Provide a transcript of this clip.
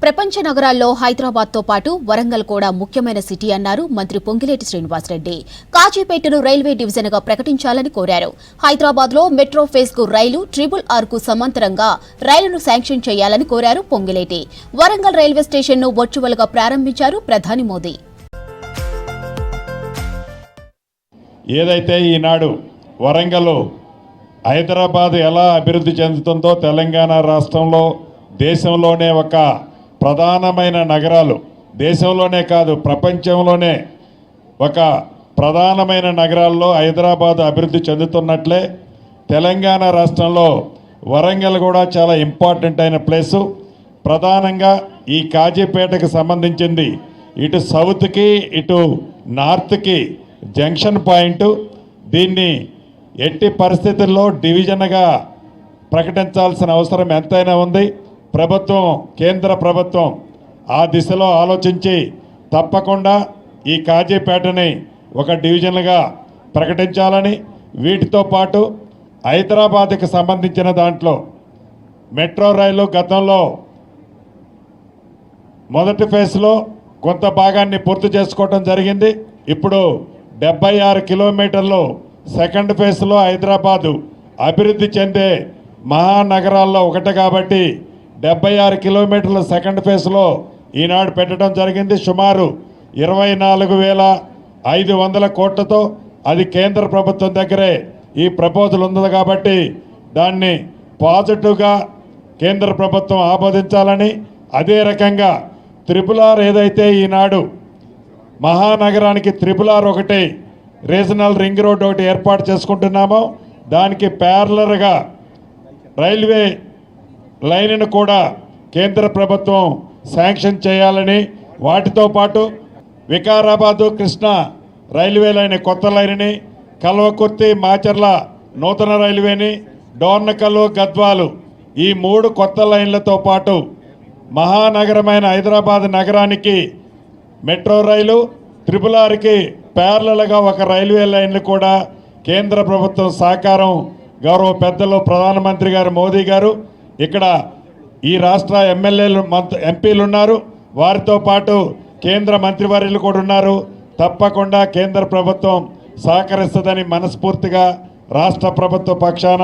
ప్రపంచ నగరాల్లో హైదరాబాద్తో పాటు వరంగల్ కూడా ముఖ్యమైన సిటీ అన్నారు మంత్రి పొంగిలేటి శ్రీనివాసరెడ్డి. కాజీపేటను రైల్వే డివిజన్గా ప్రకటించాలని కోరారు. హైదరాబాద్లో మెట్రో ఫేజ్కు రైలు RRR కు సమాంతరంగా రైలును శాంక్షన్ చేయాలని కోరారు పొంగిలేటి. వరంగల్ రైల్వే స్టేషన్ను వర్చువల్గా ప్రారంభించారు ప్రధాని మోదీ. ఏదైతే ఈనాడు వరంగల్ హైదరాబాద్ ఎలా అభివృద్ధి చెందుతుందో తెలంగాణ రాష్ట్రంలో దేశంలోనే ఒక ప్రధానమైన నగరాలు, దేశంలోనే కాదు ప్రపంచంలోనే ఒక ప్రధానమైన నగరాల్లో హైదరాబాద్ అభివృద్ధి చెందుతున్నట్లే తెలంగాణ రాష్ట్రంలో వరంగల్ కూడా చాలా ఇంపార్టెంట్ అయిన ప్లేసు. ప్రధానంగా ఈ కాజీపేటకు సంబంధించింది ఇటు సౌత్కి ఇటు నార్త్కి జంక్షన్ పాయింట్. దీన్ని ఎట్టి పరిస్థితుల్లో డివిజన్గా ప్రకటించాల్సిన అవసరం ఎంతైనా ఉంది. ప్రభుత్వం, కేంద్ర ప్రభుత్వం ఆ దిశలో ఆలోచించి తప్పకుండా ఈ కాజీపేటని ఒక డివిజన్గా ప్రకటించాలని, వీటితో పాటు హైదరాబాద్కి సంబంధించిన దాంట్లో మెట్రో రైలు గతంలో మొదటి ఫేజ్లో కొంత భాగాన్ని పూర్తి చేసుకోవడం జరిగింది. ఇప్పుడు 76 కిలోమీటర్లు సెకండ్ ఫేజ్లో హైదరాబాదు అభివృద్ధి చెందే మహానగరాల్లో ఒకటి కాబట్టి 76 కిలోమీటర్ల సెకండ్ ఫేజ్లో ఈనాడు పెట్టడం జరిగింది. సుమారు 24,500 కోట్లతో అది కేంద్ర ప్రభుత్వం దగ్గరే ఈ ప్రపోజల్ ఉంది కాబట్టి దాన్ని పాజిటివ్గా కేంద్ర ప్రభుత్వం ఆమోదించాలని, అదే రకంగా RRR ఏదైతే ఈనాడు మహానగరానికి RRR ఒకటి రీజనల్ రింగ్ రోడ్ ఒకటి ఏర్పాటు చేసుకుంటున్నామో దానికి ప్యారలర్గా రైల్వే లైన్ను కూడా కేంద్ర ప్రభుత్వం శాంక్షన్ చేయాలని, వాటితో పాటు వికారాబాదు కృష్ణా రైల్వే లైన్ కొత్త లైన్ని, కల్వకుర్తి మాచర్ల నూతన రైల్వేని, డోర్నకల్లు గద్వాలు ఈ 3 కొత్త లైన్లతో పాటు మహానగరమైన హైదరాబాద్ నగరానికి మెట్రో రైలు, RRRకి ప్యారలల్గా ఒక రైల్వే లైన్లు కూడా కేంద్ర ప్రభుత్వం సహకారం గౌరవ పెద్దలు ప్రధానమంత్రి గారు మోదీ గారు, ఇక్కడ ఈ రాష్ట్ర ఎమ్మెల్యేలు ఎంపీలు ఉన్నారు, వారితో పాటు కేంద్ర మంత్రివర్యులు కూడా ఉన్నారు. తప్పకుండా కేంద్ర ప్రభుత్వం సహకరిస్తుందని మనస్ఫూర్తిగా రాష్ట్ర ప్రభుత్వ పక్షాన